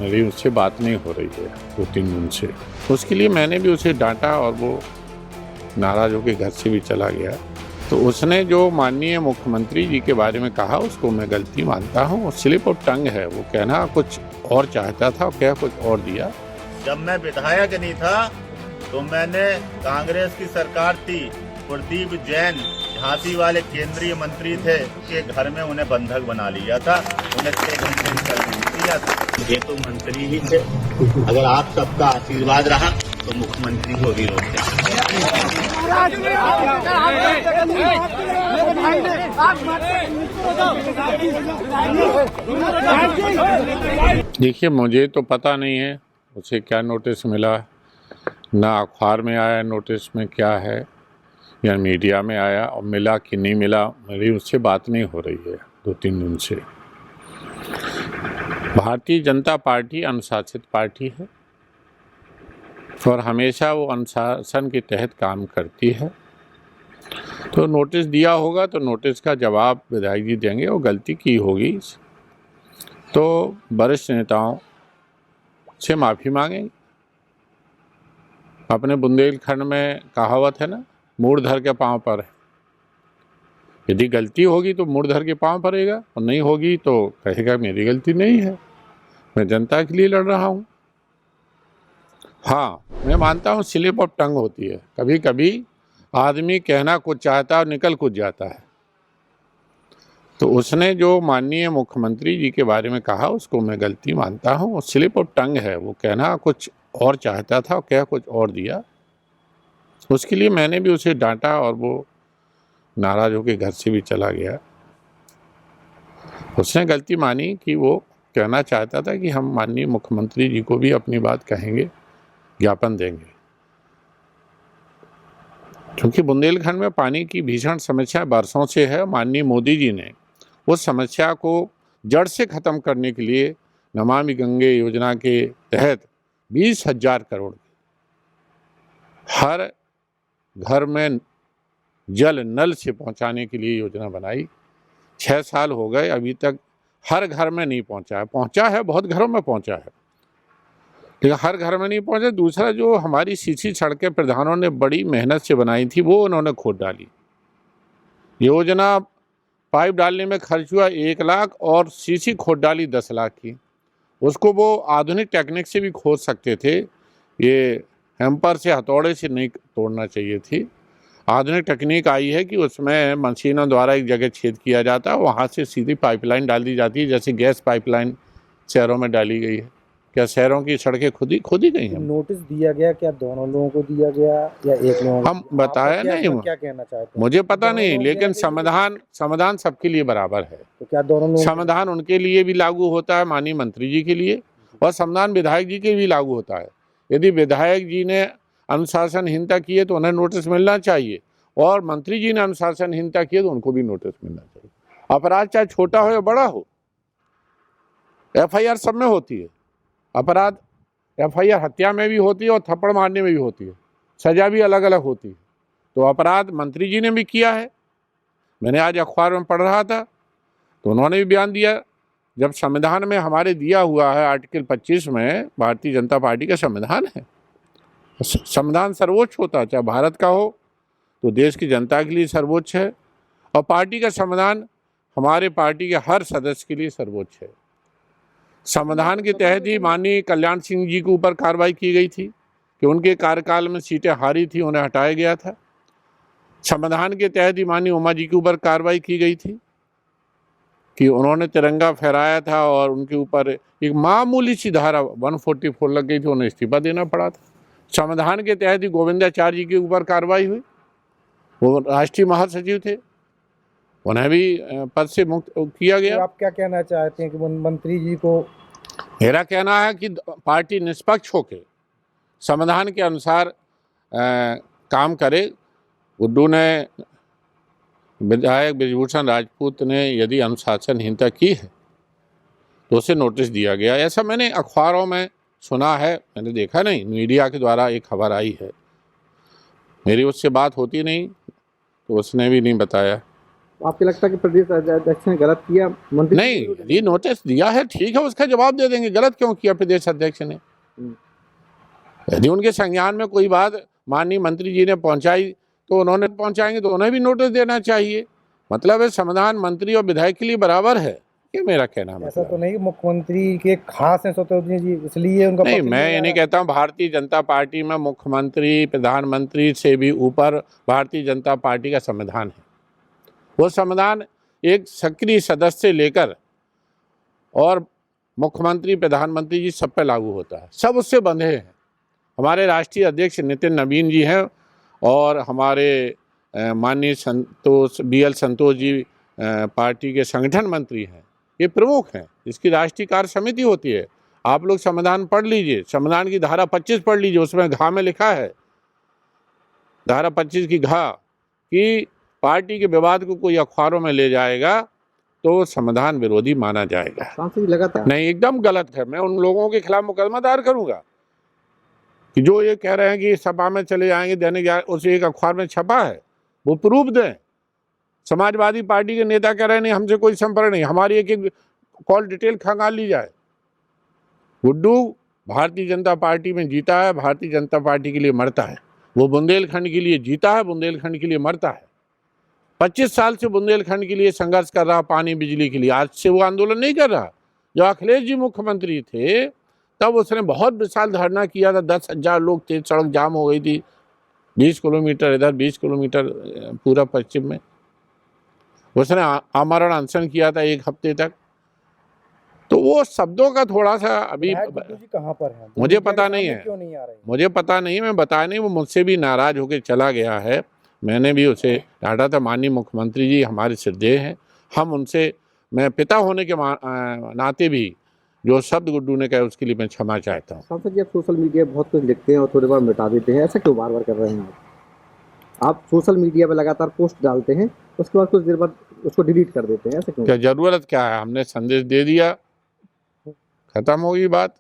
मेरी उससे बात नहीं हो रही है 2-3 दिन से। उसके लिए मैंने भी उसे डांटा और वो नाराज़ होकर घर से भी चला गया। तो उसने जो माननीय मुख्यमंत्री जी के बारे में कहा उसको मैं गलती मानता हूँ। वो स्लिप ऑफ टंग है, वो कहना कुछ और चाहता था और कह कुछ और दिया। जब मैं विधायक नहीं था तो मैंने कांग्रेस की सरकार थी, प्रदीप जैन झांसी वाले केंद्रीय मंत्री थे के घर में उन्हें बंधक बना लिया था, उन्हें 6 घंटे निकल दिया था। ये तो मंत्री ही थे। अगर आप सबका आशीर्वाद रहा तो मुख्यमंत्री को भी रोक दें। देखिए, मुझे तो पता नहीं है उसे क्या नोटिस मिला, ना अखबार में आया नोटिस में क्या है या मीडिया में आया और मिला कि नहीं मिला। मेरी उससे बात नहीं हो रही है 2-3 दिन से। भारतीय जनता पार्टी अनुशासित पार्टी है और हमेशा वो अनुशासन के तहत काम करती है। तो नोटिस दिया होगा तो नोटिस का जवाब विधायक जी देंगे। वो गलती की होगी तो वरिष्ठ नेताओं से माफ़ी मांगेंगे। अपने बुंदेलखंड में कहावत है ना, मूढ़ धर के पाँव पर है। यदि गलती होगी तो मूढ़ धर के पाँव पड़ेगा और नहीं होगी तो कहेगा मेरी गलती नहीं है, मैं जनता के लिए लड़ रहा हूँ। हाँ, मैं मानता हूँ स्लिप ऑफ टंग होती है। कभी कभी आदमी कहना कुछ चाहता है और निकल कुछ जाता है। तो उसने जो माननीय मुख्यमंत्री जी के बारे में कहा उसको मैं गलती मानता हूँ। स्लिप ऑफ टंग है, वो कहना कुछ और चाहता था और कह कुछ और दिया। उसके लिए मैंने भी उसे डांटा और वो नाराज़ होकर घर से भी चला गया। उसने गलती मानी कि वो कहना चाहता था कि हम माननीय मुख्यमंत्री जी को भी अपनी बात कहेंगे, ज्ञापन देंगे। क्योंकि बुंदेलखंड में पानी की भीषण समस्या बरसों से है। माननीय मोदी जी ने उस समस्या को जड़ से ख़त्म करने के लिए नमामि गंगे योजना के तहत 20,000 करोड़ हर घर में जल नल से पहुंचाने के लिए योजना बनाई। 6 साल हो गए, अभी तक हर घर में नहीं पहुंचा है। पहुंचा है, बहुत घरों में पहुंचा है, लेकिन हर घर में नहीं पहुंचा। दूसरा, जो हमारी सीसी सड़कें प्रधानों ने बड़ी मेहनत से बनाई थी वो उन्होंने खोद डाली। योजना पाइप डालने में खर्च हुआ 1 लाख और सीसी खोद डाली 10 लाख की। उसको वो आधुनिक टेक्निक से भी खोद सकते थे, ये हैम्पर से हथौड़े से नहीं तोड़ना चाहिए थी। आधुनिक तकनीक आई है कि उसमें मशीनों द्वारा एक जगह छेद किया जाता है, वहाँ से सीधी पाइपलाइन डाल दी जाती है, जैसे गैस पाइपलाइन शहरों में डाली गई है। क्या शहरों की सड़कें खुद ही गई हैं? नोटिस दिया गया क्या दोनों लोगों को दिया गया या एक लोगों को? हम बताया नहीं, क्या कहना चाहते हैं? मुझे पता नहीं, लेकिन समाधान सबके लिए बराबर है। तो क्या दोनों लोग समाधान उनके लिए भी लागू होता है, माननीय मंत्री जी के लिए, और समाधान विधायक जी के भी लागू होता है। यदि विधायक जी ने अनुशासनहीनता की है तो उन्हें नोटिस मिलना चाहिए, और मंत्री जी ने अनुशासनहीनता की है तो उनको भी नोटिस मिलना चाहिए। अपराध चाहे छोटा हो या बड़ा हो, FIR सब में होती है। अपराध FIR हत्या में भी होती है और थप्पड़ मारने में भी होती है, सजा भी अलग अलग होती है। तो अपराध मंत्री जी ने भी किया है। मैंने आज अखबार में पढ़ रहा था तो उन्होंने भी बयान दिया। जब संविधान में हमारे दिया हुआ है आर्टिकल 25 में, भारतीय जनता पार्टी का संविधान है, संविधान सर्वोच्च होता है, चाहे भारत का हो तो देश की जनता के लिए सर्वोच्च है, और पार्टी का संविधान हमारे पार्टी के हर सदस्य के लिए सर्वोच्च है। संविधान के तहत ही माननीय कल्याण सिंह जी के ऊपर कार्रवाई की गई थी कि उनके कार्यकाल में सीटें हारी थी, उन्हें हटाया गया था। संविधान के तहत ही माननीय उमा जी के ऊपर कार्रवाई की गई थी कि उन्होंने तिरंगा फहराया था और उनके ऊपर एक मामूली सी धारा 144 लग गई थी, उन्हें इस्तीफा देना पड़ा था। संविधान के तहत ही गोविंदाचार्य जी के ऊपर कार्रवाई हुई, वो राष्ट्रीय महासचिव थे, उन्हें भी पद से मुक्त किया गया। तो आप क्या कहना चाहते हैं कि मंत्री जी को? मेरा कहना है कि पार्टी निष्पक्ष होकर संविधान के अनुसार काम करे। गुड्डू ने, विधायक ब्रिजभूषण राजपूत ने यदि अनुशासनहीनता की है तो उसे नोटिस दिया गया, ऐसा मैंने अखबारों में सुना है, मैंने देखा नहीं, मीडिया के द्वारा एक खबर आई है। मेरी उससे बात होती नहीं तो उसने भी नहीं बताया। आपको लगता है कि प्रदेश अध्यक्ष ने गलत किया? मंत्री नहीं, यदि नोटिस दिया है ठीक है, उसका जवाब दे देंगे। गलत क्यों किया प्रदेश अध्यक्ष ने? यदि उनके संज्ञान में कोई बात माननीय मंत्री जी ने पहुंचाई तो उन्होंने पहुंचाएंगे तो उन्हें भी नोटिस देना चाहिए। मतलब है समाधान मंत्री और विधायक के लिए बराबर है, ये मेरा कहना है। ऐसा तो नहीं कि मुख्यमंत्री के खास हैं शत्रुघ्न जी, इसलिए उनका नहीं, पक्ष मैं लिया ये नहीं जा कहता हूँ। भारतीय जनता पार्टी में मुख्यमंत्री प्रधानमंत्री से भी ऊपर भारतीय जनता पार्टी का संविधान है। वो संविधान एक सक्रिय सदस्य से लेकर और मुख्यमंत्री प्रधानमंत्री जी सब पे लागू होता है, सब उससे बंधे हैं। हमारे राष्ट्रीय अध्यक्ष नितिन नवीन जी हैं और हमारे माननीय BL संतोष जी पार्टी के संगठन मंत्री हैं, ये प्रमुख हैं। इसकी राष्ट्रीय कार्य समिति होती है। आप लोग संविधान पढ़ लीजिए, संविधान की धारा 25 पढ़ लीजिए, उसमें घा में लिखा है, धारा 25 की घा, कि पार्टी के विवाद को कोई अखबारों में ले जाएगा तो संविधान विरोधी माना जाएगा। सांसद लगातार नहीं, एकदम गलत है। मैं उन लोगों के खिलाफ मुकदमा दायर करूंगा कि जो ये कह रहे हैं कि सभा में चले जाएंगे, दैनिक उस एक अखबार में छपा है, वो प्रूफ दें। समाजवादी पार्टी के नेता कह रहे हैं नहीं हमसे कोई संपर्क नहीं, हमारी एक एक कॉल डिटेल खंगाल ली जाए। गुड्डू भारतीय जनता पार्टी में जीता है, भारतीय जनता पार्टी के लिए मरता है। वो बुंदेलखंड के लिए जीता है, बुंदेलखंड के लिए मरता है। 25 साल से बुंदेलखंड के लिए संघर्ष कर रहा, पानी बिजली के लिए। आज से वो आंदोलन नहीं कर रहा। जब अखिलेश जी मुख्यमंत्री थे तब उसने बहुत विशाल धरना किया था, 10,000 लोग थे, सड़क जाम हो गई थी, 20 किलोमीटर इधर 20 किलोमीटर पूरा पश्चिम में। उसने आमरण अनशन किया था 1 हफ्ते तक। तो वो शब्दों का थोड़ा सा अभी गुड्डू जी कहाँ पर हैं? मुझे पता नहीं है, क्यों नहीं आ रहे? मुझे पता नहीं, मैं बताया नहीं। वो मुझसे भी नाराज होकर चला गया है। मैंने भी उसे डांटा था। माननीय मुख्यमंत्री जी हमारे श्रद्धेय हैं, हम उनसे, मैं पिता होने के नाते भी जो शब्द गुड्डू ने कहा उसके लिए मैं क्षमा चाहता हूँ। सांसद जी, आप सोशल मीडिया पर बहुत कुछ लिखते हैं और थोड़ी बार मिटा देते हैं, ऐसा क्यों बार बार कर रहे हैं आप सोशल मीडिया पर लगातार पोस्ट डालते हैं, उसके बाद कुछ देर बाद उसको डिलीट कर देते हैं, ऐसा क्यों? क्या जरूरत क्या है? हमने संदेश दे दिया, खत्म होगी बात।